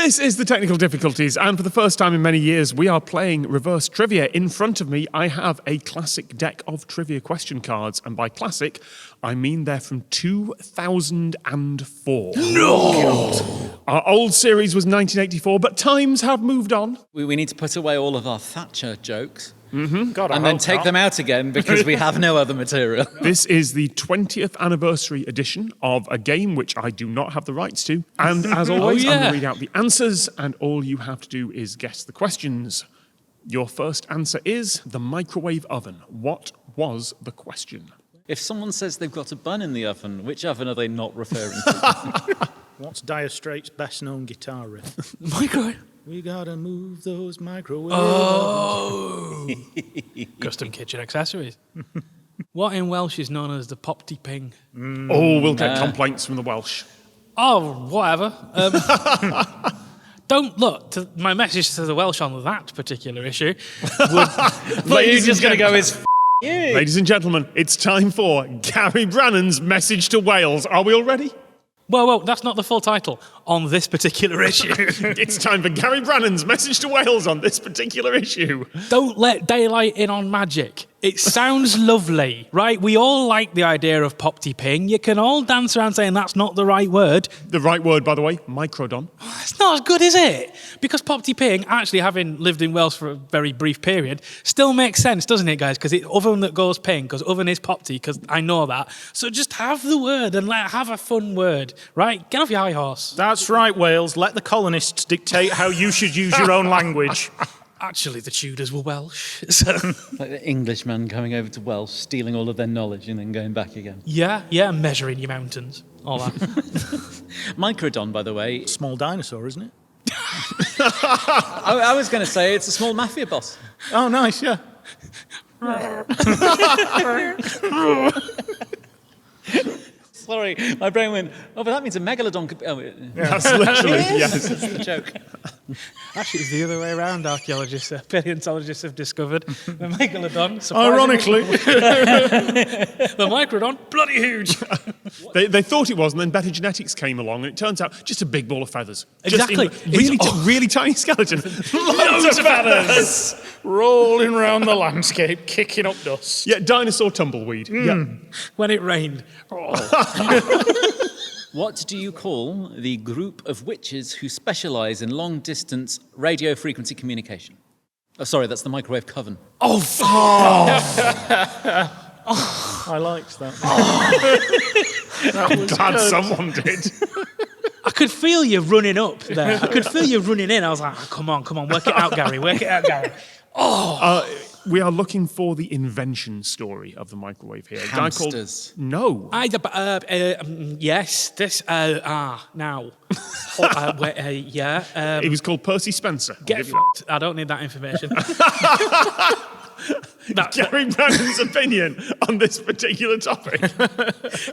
This is the technical difficulties, and for the first time in many years, we are playing reverse trivia. In front of me, I have a classic deck of trivia question cards, and by classic, I mean they're from 2004. No! Our old series was 1984, but times have moved on. We need to put away all of our Thatcher jokes. Mm-hmm. And then take them out again because we have no other material. This is the 20th anniversary edition of a game which I do not have the rights to. And as always, I'm going to read out the answers, and all you have to do is guess the questions. Your first answer is the microwave oven. What was the question? If someone says they've got a bun in the oven, which oven are they not referring to? What's Dire Straits' best-known guitar riff? Microwave. We gotta move those microwaves. Oh! Custom kitchen accessories. What in Welsh is known as the popty ping? Oh, we'll get complaints from the Welsh. Oh, whatever. Don't look. My message to the Welsh on that particular issue would... But you're just going to go as you. Ladies and gentlemen, it's time for Gary Brannan's message to Wales. Are we all ready? Well, that's not the full title. On this particular issue. It's time for Gary Brannan's message to Wales on this particular issue. Don't let daylight in on magic. It sounds lovely, right? We all like the idea of popty ping. You can all dance around saying that's not the right word. The right word, by the way, microdon. It's not as good, is it? Because popty ping, actually having lived in Wales for a very brief period, still makes sense, doesn't it, guys? Because it's oven that goes ping, because oven is popty, because I know that. So just have the word and have a fun word, right? Get off your high horse. That's right, Wales. Let the colonists dictate how you should use your own language. Actually, the Tudors were Welsh. So. Like the Englishman coming over to Welsh, stealing all of their knowledge and then going back again. Yeah, measuring your mountains. All that. Microdon, by the way. Small dinosaur, isn't it? I was going to say it's a small mafia boss. Oh, nice, yeah. Sorry, my brain went, oh, but that means a megalodon could be... Oh, That's literally, yes. That's the joke. Actually, it's the other way around, paleontologists have discovered. The megalodon, Ironically. the microdon, bloody huge. They thought it was, and then better genetics came along, and it turns out just a big ball of feathers. Exactly. Really tiny skeleton. Loads of feathers. Rolling round the landscape, kicking up dust. Yeah, dinosaur tumbleweed. Yeah. When it rained. What do you call the group of witches who specialise in long-distance radio frequency communication? Oh, sorry, that's the microwave coven. Oh, I liked that. I'm glad someone did. I could feel you running up there. I could feel you running in. I was like, oh, come on, work it out, Gary. We are looking for the invention story of the microwave here. Hamsters. No. Yes, this, now. It was called Percy Spencer. Get f***ed. I don't need that information. Gary Brannan's opinion on this particular topic.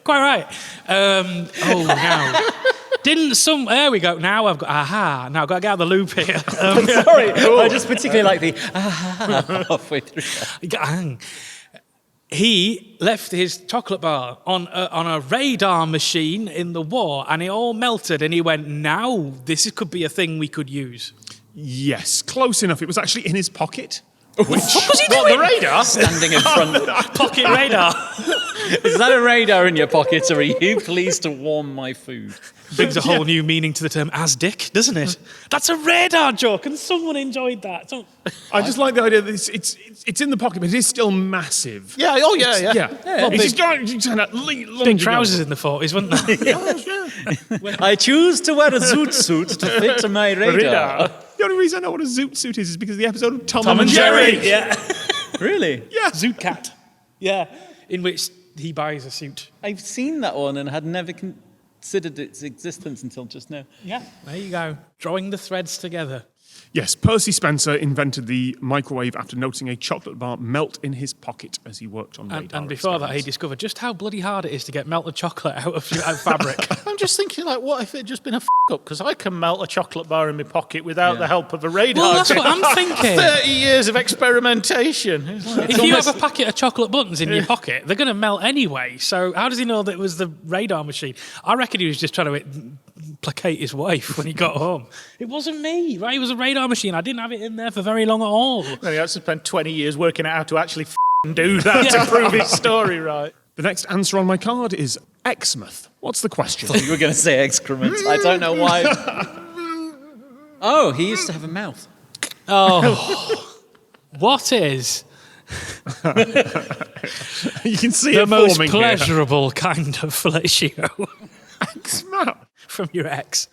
Quite right. Now. There we go. Now I've got, now I've got to get out of the loop here. Sorry, I just particularly like the halfway through. He left his chocolate bar on a radar machine in the war, and it all melted, and he went, now this could be a thing we could use. Yes, close enough. It was actually in his pocket. What was he doing? The radar? Standing in front. Pocket radar. Is that a radar in your pocket, or are you pleased to warm my food? Brings a whole new meaning to the term asdick, doesn't it? That's a radar joke, and someone enjoyed that. I just like the idea that it's in the pocket, but it is still massive. Yeah, yeah. It's just kind of Big trousers in the 40s, weren't they? I choose to wear a zoot suit to fit my radar. The only reason I know what a zoot suit is because of the episode of Tom and and Jerry. Yeah. Really? Yeah. Zoot Cat. Yeah. In which he buys a suit. I've seen that one and had never considered its existence until just now. Yeah. There you go. Drawing the threads together. Yes, Percy Spencer invented the microwave after noticing a chocolate bar melt in his pocket as he worked on radar. And before that, he discovered just how bloody hard it is to get melted chocolate out of fabric. I'm just thinking, what if it had just been a up because I can melt a chocolate bar in my pocket without the help of a radar. Well, that's what I'm thinking. 30 years of experimentation. If you have a packet of chocolate buttons in your pocket, they're going to melt anyway. So how does he know that it was the radar machine? I reckon he was just trying to placate his wife when he got home. It wasn't me, right? It was a radar machine. I didn't have it in there for very long at all. Then he had to spend 20 years working out how to actually do that to prove his story right. The next answer on my card is Exmouth. What's the question? You were going to say excrement. I don't know why. Oh, he used to have a mouth. Oh, what is You can see the it most forming pleasurable kind of fellatio here. Exmouth. from your ex?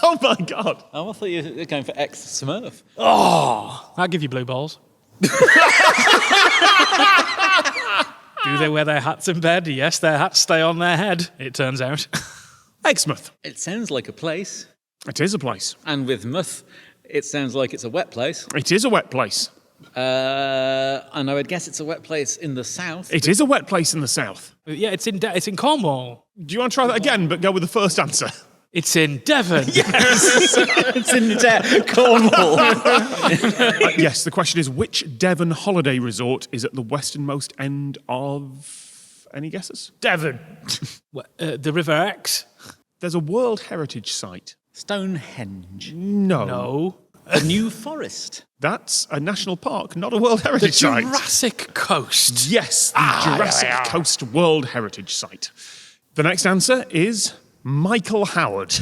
Oh my God. Oh, I thought you were going for ex-Smurf. Oh, I'll give you blue balls. Do they wear their hats in bed? Yes, their hats stay on their head, it turns out. Exmouth. It sounds like a place. It is a place. And with muth, it sounds like it's a wet place. It is a wet place. And I would guess it's a wet place in the south. It is a wet place in the south. Yeah, it's in Cornwall. Do you want to try that again, but go with the first answer? It's in Devon. It's in Cornwall. Yes, the question is, which Devon holiday resort is at the westernmost end of... Any guesses? Devon. The River Ex? There's a World Heritage Site. Stonehenge. No. No. A New Forest. That's a national park, not a World The Heritage Site. Jurassic Coast. Yes, the Jurassic Coast World Heritage Site. The next answer is Michael Howard.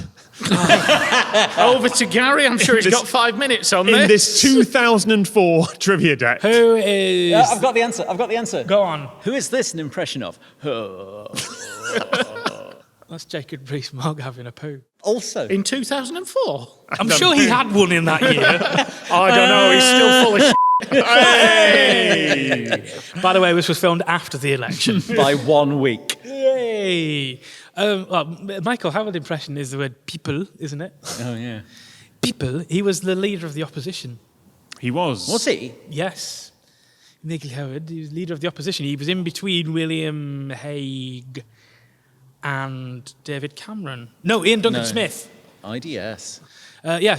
Over to Gary. I'm sure he's got 5 minutes on In this. this 2004 trivia deck. Who is... I've got the answer. Go on. Who is this an impression of? That's Jacob Rees-Mogg having a poo. Also. In 2004? I'm sure he had one in that year. I don't know. He's still full of By the way, this was filmed after the election. by 1 week. Yay! Michael Howard impression is the word people, isn't it? Oh, yeah. People. He was the leader of the opposition. He was. Was he? Yes. Michael Howard, he was leader of the opposition. He was in between William Hague and David Cameron. No, Ian Duncan No. Smith. IDS.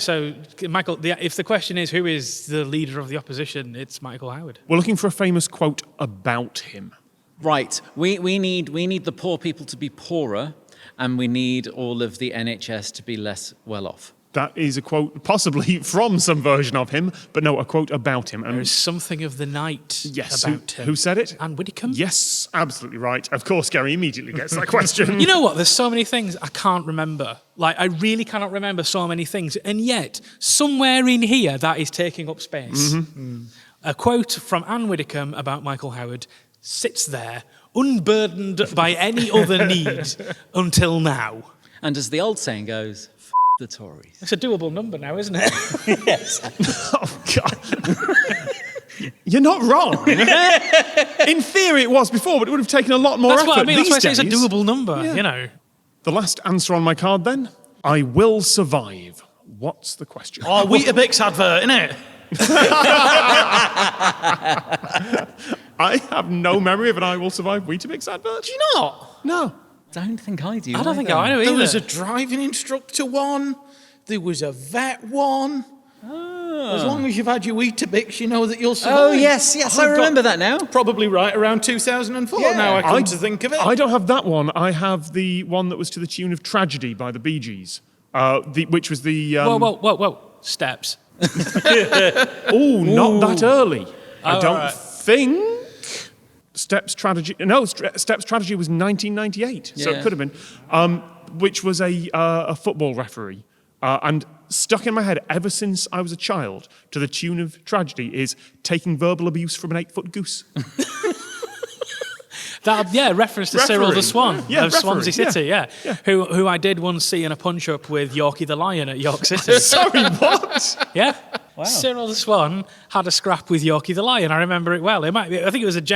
So, Michael, if the question is who is the leader of the opposition, it's Michael Howard. We're looking for a famous quote about him. Right. We need the poor people to be poorer, and we need all of the NHS to be less well off. That is a quote possibly from some version of him, but no, a quote about him. And There's something of the night yes, about him. who said it? Anne Widdecombe? Yes, absolutely right. Of course, Gary immediately gets that question. You know what? There's so many things I can't remember. Like, I really cannot remember so many things. And yet, somewhere in here, that is taking up space. A quote from Anne Widdecombe about Michael Howard sits there, unburdened by any other need until now. And as the old saying goes, the Tories. It's a doable number now, isn't it? Yes. Oh, God. You're not wrong. In theory, it was before, but it would have taken a lot more That's effort what I mean. That's why I say these it's a days. doable number, you know. The last answer on my card, then. I will survive. What's the question? Oh, Weetabix advert, innit? I have no memory of an I will survive Weetabix advert. Do you not? No. Don't think I do. I don't think either. I do either. There was a driving instructor one. There was a vet one. As long as you've had your Weetabix, you know that you'll survive. Oh, yes, I remember that now. Probably right around 2004 now, I come to think of it. I don't have that one. I have the one that was to the tune of Tragedy by the Bee Gees, which was the... Whoa. Steps. Oh, not that early. I don't right. think... Steps Tragedy... No, Steps Tragedy was 1998, so it Yeah. could have been. Which was a football referee. And stuck in my head ever since I was a child to the tune of Tragedy is taking verbal abuse from an 8-foot goose. Reference to Cyril the Referee. Swan Yeah, of referee, Swansea City, yeah. Who I did once see in a punch-up with Yorkie the Lion at York City. Sorry, what? Yeah. Wow. Cyril the Swan had a scrap with Yorkie the Lion. I remember it well. I think it was it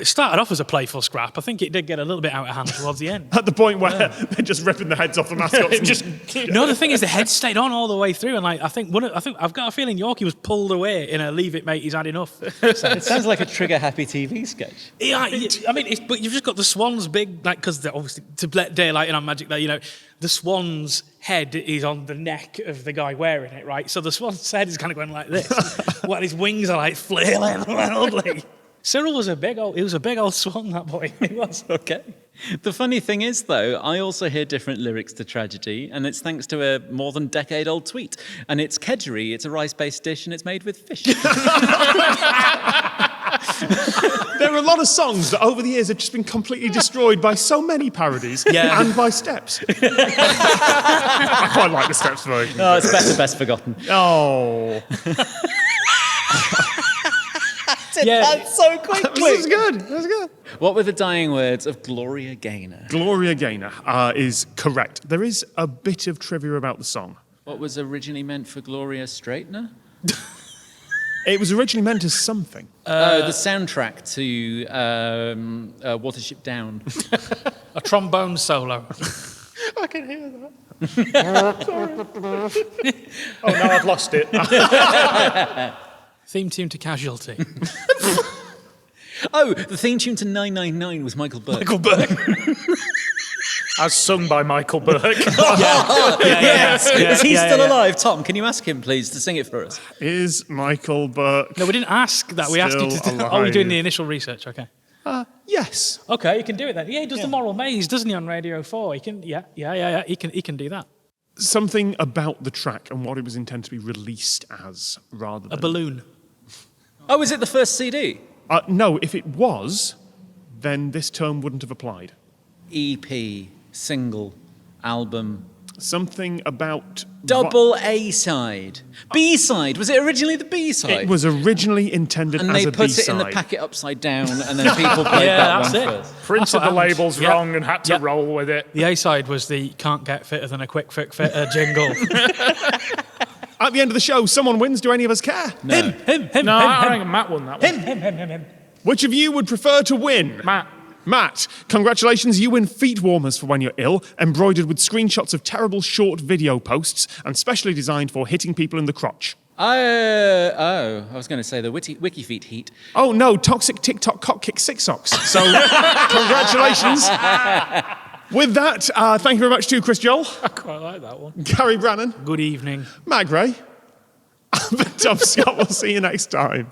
started off as a playful scrap. I think it did get a little bit out of hand towards the end. At the point where they're just ripping the heads off the mascots. No, the thing is, the head stayed on all the way through, and I think I've got a feeling Yorkie was pulled away in a "Leave it, mate, he's had enough." It sounds like a trigger-happy TV sketch. Yeah, I mean, but you've just got the Swans big, because they're obviously to let daylight in on Magic. There, the Swans head is on the neck of the guy wearing it, right? So the swan's head is kind of going like this, while his wings are like flailing wildly. Cyril was a big old swan, that boy. He was. Okay. The funny thing is, though, I also hear different lyrics to Tragedy, and it's thanks to a more than decade-old tweet. And it's kedgeree, it's a rice-based dish, and it's made with fish. There are a lot of songs that over the years have just been completely destroyed by so many parodies and by Steps. I quite like the Steps version. Oh, it's better, best forgotten. Oh. That's so quickly. This is good. This is good. What were the dying words of Gloria Gaynor? Gloria Gaynor is correct. There is a bit of trivia about the song. What was originally meant for Gloria Straightener? It was originally meant as something. The soundtrack to Watership Down. A trombone solo. I can hear that. Oh, no, I've lost it. Theme tune to Casualty. Oh, the theme tune to 999 was Michael Burke. Michael Burke. As sung by Michael Burke. Is he still alive? Tom, can you ask him, please, to sing it for us? Is Michael Burke No, we didn't ask that. We asked you to. still Oh, we're doing alive? the initial research. Okay. Yes. Okay, you can do it then. Yeah, he does the Moral Maze, doesn't he, on Radio 4? He can. Yeah. He can do that. Something about the track and what it was intended to be released as, rather than A balloon. Oh, is it the first CD? No, if it was, then this term wouldn't have applied. EP, single, album, Something about double A-side, B-side. Was it originally the B-side? It was originally intended and as they a put B-side. it in the packet upside down, and then people played that that's one it. first. Printed the happened. labels Yeah. wrong and had to Yeah. roll with it. The A-side was the "Can't Get Fitter Than a Quick Fitter" jingle. At the end of the show, someone wins. Do any of us care? No. him. No, I think Matt won that one. Him. Which of you would prefer to win? Matt. Matt, congratulations, you win feet warmers for when you're ill, embroidered with screenshots of terrible short video posts and specially designed for hitting people in the crotch. I was going to say the Wiki Feet heat. Oh no, toxic TikTok cock kick six socks. So, congratulations. With that, thank you very much to Chris Joel, I quite like that one. Gary Brannan, Good evening. Mag Ray, and Tom Scott. We'll see you next time.